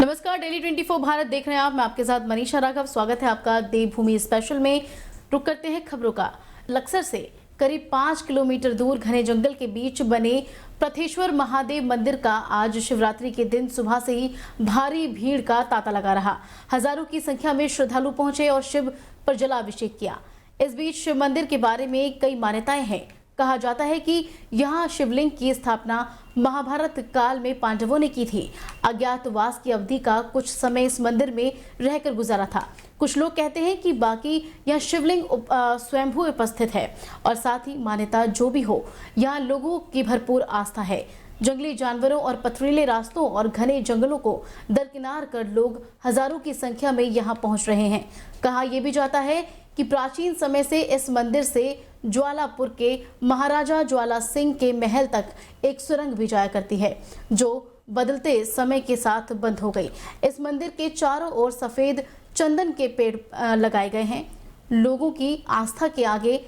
नमस्कार, डेली 24 भारत देख रहे हैं आप। मैं आपके साथ मनीषा राघव। स्वागत है आपका देवभूमि स्पेशल में। रुक करते हैं खबरों का। लक्सर से करीब 5 किलोमीटर दूर घने जंगल के बीच बने प्रथेश्वर महादेव मंदिर का आज शिवरात्रि के दिन सुबह से ही भारी भीड़ का तांता लगा रहा। हजारों की संख्या में श्रद्धालु पहुंचे और शिव पर जलाभिषेक किया। इस बीच शिव मंदिर के बारे में कई मान्यताएं हैं। कहा जाता है कि यहाँ शिवलिंग की स्थापना महाभारत काल में पांडवों ने की थी। अज्ञातवास की अवधि का कुछ समय इस मंदिर में रहकर गुजारा था। कुछ लोग कहते हैं कि बाकी यह शिवलिंग स्वयंभू उपस्थित है और साथ ही मान्यता जो भी हो, यहाँ लोगों की भरपूर आस्था है। जंगली जानवरों और पथरीले रास्तों और घने जंगलों को दरकिनार कर लोग हजारों की संख्या में यहाँ पहुंच रहे हैं। कहा यह भी जाता है कि प्राचीन समय से इस मंदिर से ज्वालापुर के महाराजा ज्वाला सिंह के महल तक एक सुरंग भी जाया करती है, जो बदलते समय के साथ बंद हो गई। इस मंदिर के चारों ओर सफेद चंदन के पेड़ लगाए गए हैं। लोगों की आस्था के आगे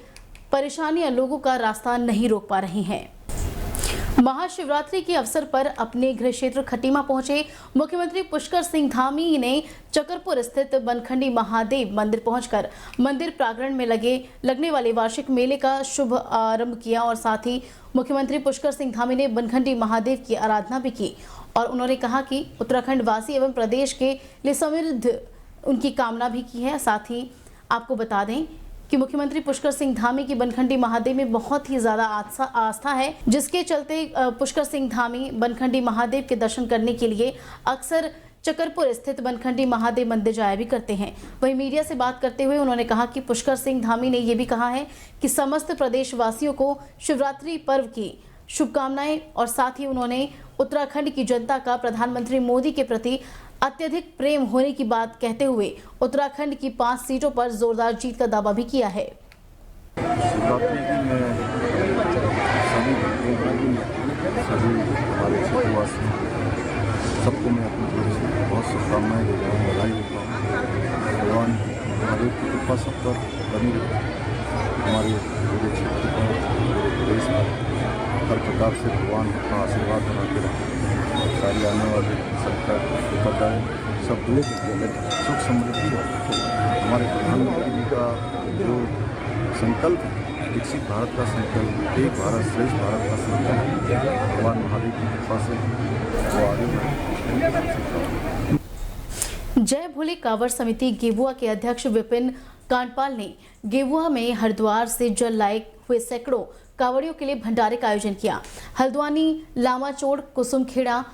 परेशानियां लोगों का रास्ता नहीं रोक पा रही हैं। महाशिवरात्रि के अवसर पर अपने गृह क्षेत्र खटीमा पहुंचे मुख्यमंत्री पुष्कर सिंह धामी ने चकरपुर स्थित बनखंडी महादेव मंदिर पहुंचकर मंदिर प्रांगण में लगने वाले वार्षिक मेले का शुभ आरंभ किया और साथ ही मुख्यमंत्री पुष्कर सिंह धामी ने बनखंडी महादेव की आराधना भी की और उन्होंने कहा कि उत्तराखंड वासी एवं प्रदेश के लिए समृद्ध उनकी कामना भी की है। साथ ही आपको बता दें कि मुख्यमंत्री पुष्कर सिंह धामी की बनखंडी महादेव में बहुत ही ज्यादा आस्था है, जिसके चलते पुष्कर सिंह धामी बनखंडी महादेव के दर्शन करने के लिए अक्सर चकरपुर स्थित बनखंडी महादेव मंदिर जाया भी करते हैं। वहीं मीडिया से बात करते हुए उन्होंने कहा कि पुष्कर सिंह धामी ने यह भी कहा है कि समस्त प्रदेशवासियों को शिवरात्रि पर्व की शुभकामनाएं और साथ ही उन्होंने उत्तराखंड की जनता का प्रधानमंत्री मोदी के प्रति अत्यधिक प्रेम होने की बात कहते हुए उत्तराखंड की 5 सीटों पर जोरदार जीत का दावा भी किया है। शिवरात्रि की मैं सभी हमारे क्षेत्रवासी सबको मैं अपनी तरफ से बहुत शुभकामनाएं देता हूँ, बधाई देता हूँ। भगवान महादेव की कृपा सब पर बनी रहे। हमारे पूरे क्षेत्र पर, पूरे प्रदेश पर हर प्रकार से भगवान का आशीर्वाद बनाते रहे। सारी आने वाली सरकार विपदाएँ सब दूर सुख समृद्धि हो। हमारे प्रधानमंत्री जी का जो संकल्प है, विकसित भारत का संकल्प, एक भारत श्रेष्ठ भारत का संकल्प, भगवान महादेव की कृपा से वो आगे बढ़े। जय भोले कांवड़ समिति गेबुआ के अध्यक्ष विपिन कांडपाल ने गेबुआ में हरिद्वार से जल लाए हुए सैकड़ों कांवड़ियों के लिए भंडारे का आयोजन किया। हल्द्वानी, लामाचोड़, कुसुमखेड़ा,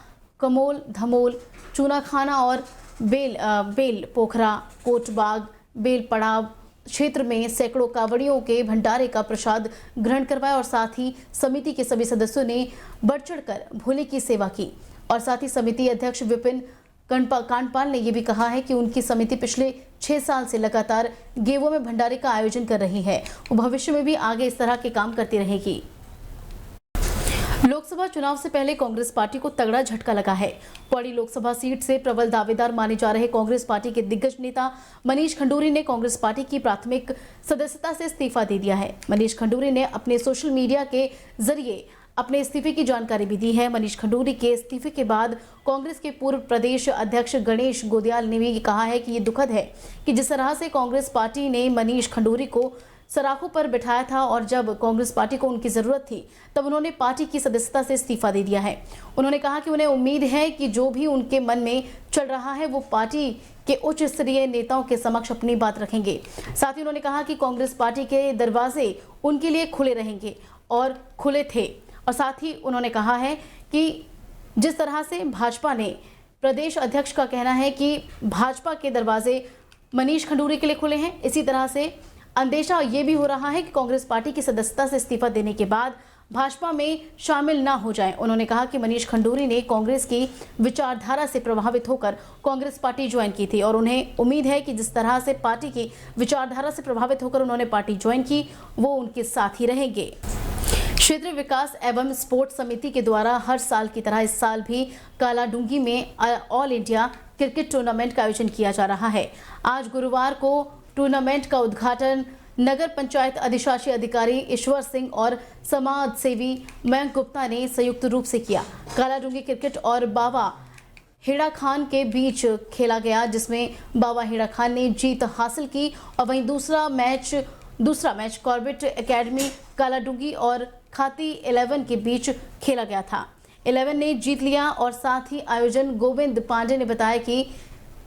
कमोल, धमोल, चूनाखाना और बेल पोखरा, कोटबाग, बेल पड़ाव क्षेत्र में सैकड़ों कांवड़ियों के भंडारे का प्रसाद ग्रहण करवाया और साथ ही समिति के सभी सदस्यों ने बढ़ चढ़कर भोले की सेवा की। और साथ ही समिति अध्यक्ष विपिन कांडपाल ने यह भी कहा है कि उनकी समिति पिछले 6 साल से लगातार गेवुआ में भंडारे का आयोजन कर रही है। वो भविष्य में भी आगे इस तरह के काम करती रहेगी। लोकसभा चुनाव से पहले कांग्रेस पार्टी को तगड़ा झटका लगा है। पौड़ी लोकसभा सीट से प्रबल दावेदार माने जा रहे कांग्रेस पार्टी के दिग्गज नेता मनीष खंडूरी ने कांग्रेस पार्टी की प्राथमिक सदस्यता से इस्तीफा दे दिया है। मनीष खंडूरी ने अपने सोशल मीडिया के जरिए अपने इस्तीफे की जानकारी भी दी है। मनीष खंडूरी के इस्तीफे के बाद कांग्रेस के पूर्व प्रदेश अध्यक्ष गणेश गोदियाल ने भी कहा है कि ये दुखद है कि जिस तरह से कांग्रेस पार्टी ने मनीष खंडूरी को सराखों पर बिठाया था और जब कांग्रेस पार्टी को उनकी जरूरत थी तब उन्होंने पार्टी की सदस्यता से इस्तीफा दे दिया है। उन्होंने कहा कि उन्हें उम्मीद है कि जो भी उनके मन में चल रहा है वो पार्टी के उच्च स्तरीय नेताओं के समक्ष अपनी बात रखेंगे। साथ ही उन्होंने कहा कि कांग्रेस पार्टी के दरवाजे उनके लिए खुले रहेंगे और खुले थे। और साथ ही उन्होंने कहा है कि जिस तरह से भाजपा ने, प्रदेश अध्यक्ष का कहना है कि भाजपा के दरवाजे मनीष खंडूरी के लिए खुले हैं, इसी तरह से अंदेशा ये भी हो रहा है कि कांग्रेस पार्टी की सदस्यता से इस्तीफा देने के बाद भाजपा में शामिल ना हो जाएं। उन्होंने कहा कि मनीष खंडूरी ने कांग्रेस की विचारधारा से प्रभावित होकर कांग्रेस पार्टी ज्वाइन की थी और उन्हें उम्मीद है कि जिस तरह से पार्टी की विचारधारा से प्रभावित होकर उन्होंने पार्टी ज्वाइन की, वो उनके साथ ही रहेंगे। क्षेत्र विकास एवं स्पोर्ट्स समिति के द्वारा हर साल की तरह इस साल भी कालाडूंगी में ऑल इंडिया क्रिकेट टूर्नामेंट का आयोजन किया जा रहा है। आज गुरुवार को टूर्नामेंट का उद्घाटन नगर पंचायत अधिशासी अधिकारी ईश्वर सिंह और समाज सेवी मयंक गुप्ता ने संयुक्त रूप से किया। कालाडूंगी क्रिकेट और बाबा हेड़ा खान के बीच खेला गया, जिसमें बाबा हेड़ा खान ने जीत हासिल की और वहीं दूसरा मैच कॉर्बेट एकेडमी कालाडूंगी और खाती 11 के बीच खेला गया था। 11 ने जीत लिया और साथ ही आयोजन गोविंद पांडे ने बताया कि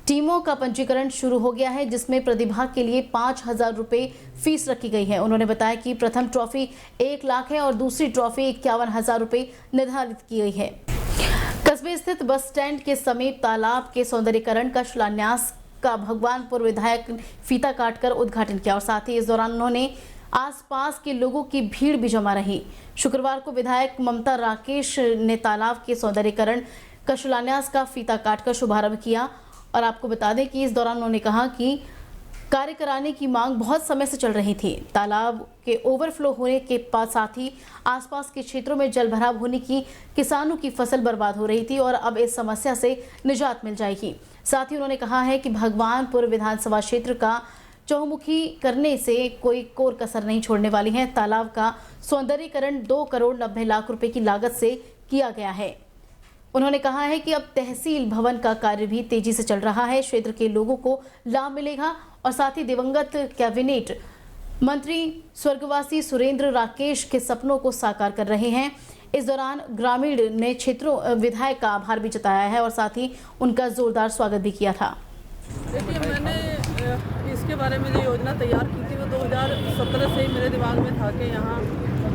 टीमों का पंजीकरण शुरू हो गया है, जिसमें प्रतिभाग के लिए 5,000 रुपये फीस रखी गई है। उन्होंने बताया कि प्रथम ट्रॉफी 1 लाख है और दूसरी ट्रॉफी 51,000 रुपये निर्धारित की गई है। कस्बे स्थित बस स्टैंड के समीप तालाब के सौंदर्यीकरण का शिलान्यास का भगवानपुर विधायक फीता काटकर उद्घाटन किया और साथ ही इस दौरान उन्होंने आसपास के लोगों की भीड़ भी जमा रही। शुक्रवार को विधायक ममता राकेश ने तालाब के सौंदर्यीकरण का शिलान्यास का फीता काटकर शुभारंभ किया और आपको बता दें कि इस दौरान उन्होंने कहा कि कार्य कराने की मांग बहुत समय से चल रही थी। तालाब के ओवरफ्लो होने के साथ ही आसपास के क्षेत्रों में जल भराव होने की किसानों की फसल बर्बाद हो रही थी और अब इस समस्या से निजात मिल जाएगी। साथ ही उन्होंने कहा है कि भगवानपुर विधानसभा क्षेत्र का चौमुखी करने से कोई कोर कसर नहीं छोड़ने वाली है। तालाब का सौंदर्यीकरण 2 करोड़ 90 लाख रुपए की लागत से किया गया है। उन्होंने कहा है कि अब तहसील भवन का कार्य भी तेजी से चल रहा है, क्षेत्र के लोगों को लाभ मिलेगा और साथ ही दिवंगत कैबिनेट मंत्री स्वर्गवासी सुरेंद्र राकेश के सपनों को साकार कर रहे हैं। इस दौरान ग्रामीण ने क्षेत्रों विधायक का आभार भी जताया है और साथ ही उनका जोरदार स्वागत भी किया था। देखिए, मैंने इसके बारे में जो योजना तैयार की थी वो 2017 से ही मेरे दिमाग में था कि यहाँ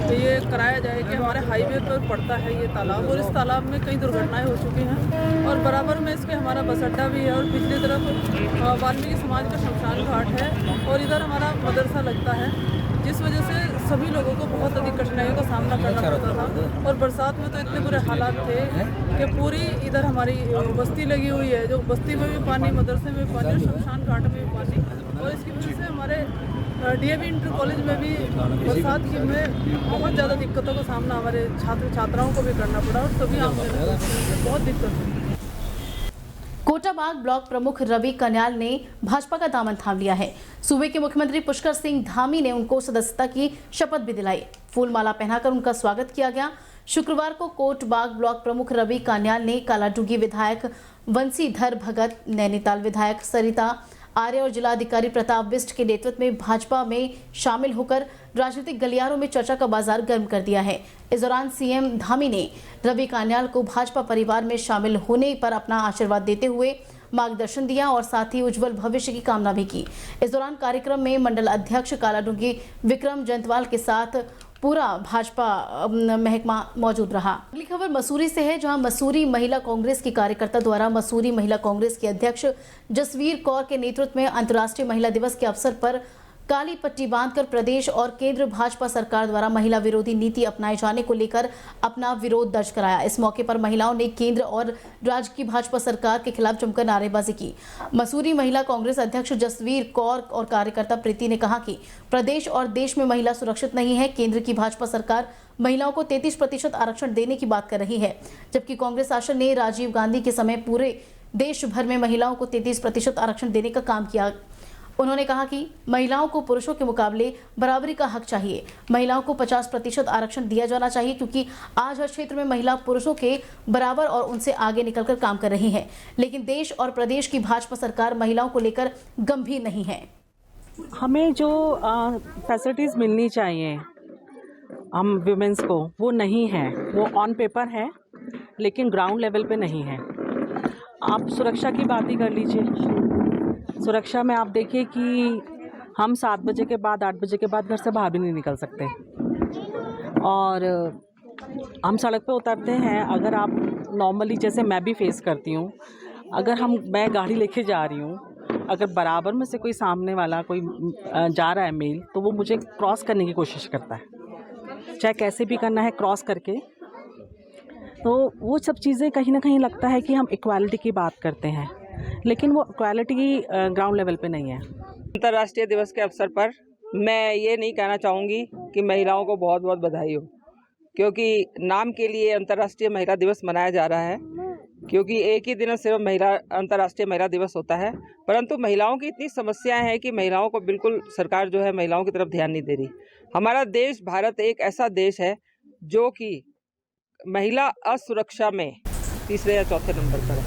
ये कराया जाए कि हमारे हाईवे पर पड़ता है ये तालाब और इस तालाब में कई दुर्घटनाएं हो चुकी हैं और बराबर में इसके हमारा बस अड्डा भी है और पिछली तरफ वाल्मीकि समाज का शमशान घाट है और इधर हमारा मदरसा लगता है, जिस वजह से सभी लोगों को बहुत अधिक कठिनाइयों का सामना करना पड़ता था। और बरसात में तो इतने बुरे हालात थे कि पूरी इधर हमारी बस्ती लगी हुई है, जो बस्ती में भी पानी, मदरसे में भी पानी और शमशान घाट में भी पानी, और इसकी वजह से हमारे डीएवी इंटर कॉलेज में भी बरसात की में बहुत ज़्यादा दिक्कतों का सामना हमारे छात्राओं को भी करना पड़ा और सभी आम जनता को बहुत दिक्कत हुई। कोटाबाग ब्लॉक प्रमुख रवि कन्याल ने भाजपा का दामन थाम लिया है। सूबे के मुख्यमंत्री पुष्कर सिंह धामी ने उनको सदस्यता की शपथ भी दिलाई। फूलमाला पहनाकर उनका स्वागत किया गया। शुक्रवार को कोटबाग ब्लॉक प्रमुख रवि कन्याल ने कालाडूंगी विधायक वंशीधर भगत, नैनीताल विधायक सरिता आर्य और जिलाधिकारी प्रताप बिष्ट के नेतृत्व में भाजपा में शामिल होकर राजनीतिक गलियारों में चर्चा का बाजार गर्म कर दिया है। इस दौरान सीएम धामी ने रवि कान्याल को भाजपा परिवार में शामिल होने पर अपना आशीर्वाद देते हुए मार्गदर्शन दिया और साथ ही उज्जवल भविष्य की कामना भी की। इस दौरान कार्यक्रम में मंडल अध्यक्ष कालाडूंगी विक्रम जंतवाल के साथ पूरा भाजपा महकमा मौजूद रहा। अगली खबर मसूरी से है, जहां मसूरी महिला कांग्रेस की कार्यकर्ता द्वारा मसूरी महिला कांग्रेस के अध्यक्ष जसवीर कौर के नेतृत्व में अंतर्राष्ट्रीय महिला दिवस के अवसर पर काली पट्टी बांधकर प्रदेश और केंद्र भाजपा सरकार द्वारा महिला विरोधी नीति अपनाए जाने को लेकर अपना विरोध दर्ज कराया। इस मौके पर महिलाओं ने केंद्र और राज्य की भाजपा सरकार के खिलाफ जमकर नारेबाजी की। मसूरी महिला कांग्रेस अध्यक्ष जसवीर कौर और कार्यकर्ता प्रीति ने कहा कि प्रदेश और देश में महिला सुरक्षित नहीं है। केंद्र की भाजपा सरकार महिलाओं को 33% आरक्षण देने की बात कर रही है, जबकि कांग्रेस शासन ने राजीव गांधी के समय पूरे देश भर में महिलाओं को 33% आरक्षण देने का काम किया। उन्होंने कहा कि महिलाओं को पुरुषों के मुकाबले बराबरी का हक चाहिए। महिलाओं को 50% आरक्षण दिया जाना चाहिए, क्योंकि आज हर क्षेत्र में महिला पुरुषों के बराबर और उनसे आगे निकलकर काम कर रही है। लेकिन देश और प्रदेश की भाजपा सरकार महिलाओं को लेकर गंभीर नहीं है। हमें जो फैसिलिटीज़ मिलनी चाहिए हम विमेंस को, वो नहीं है। वो ऑन पेपर है लेकिन ग्राउंड लेवल पे नहीं है। आप सुरक्षा की बात ही कर लीजिए। सुरक्षा में आप देखिए कि हम 7 बजे के बाद 8 बजे के बाद घर से बाहर भी नहीं निकल सकते और हम सड़क पे उतरते हैं। अगर आप नॉर्मली, जैसे मैं भी फेस करती हूँ, अगर मैं गाड़ी लेके जा रही हूँ, अगर बराबर में से कोई सामने वाला कोई जा रहा है मेल, तो वो मुझे क्रॉस करने की कोशिश करता है, चाहे कैसे भी करना है क्रॉस करके। तो वो सब चीज़ें कहीं ना कहीं लगता है कि हम इक्वालिटी की बात करते हैं, लेकिन वो इक्वालिटी ग्राउंड लेवल पे नहीं है। अंतर्राष्ट्रीय दिवस के अवसर पर मैं ये नहीं कहना चाहूँगी कि महिलाओं को बहुत बहुत बधाई हो, क्योंकि नाम के लिए अंतर्राष्ट्रीय महिला दिवस मनाया जा रहा है, क्योंकि एक ही दिन सिर्फ अंतर्राष्ट्रीय महिला दिवस होता है। परंतु महिलाओं की इतनी समस्याएं हैं कि महिलाओं को बिल्कुल सरकार जो है महिलाओं की तरफ ध्यान नहीं दे रही। हमारा देश भारत एक ऐसा देश है जो कि महिला असुरक्षा में 3रे या 4थे नंबर पर है।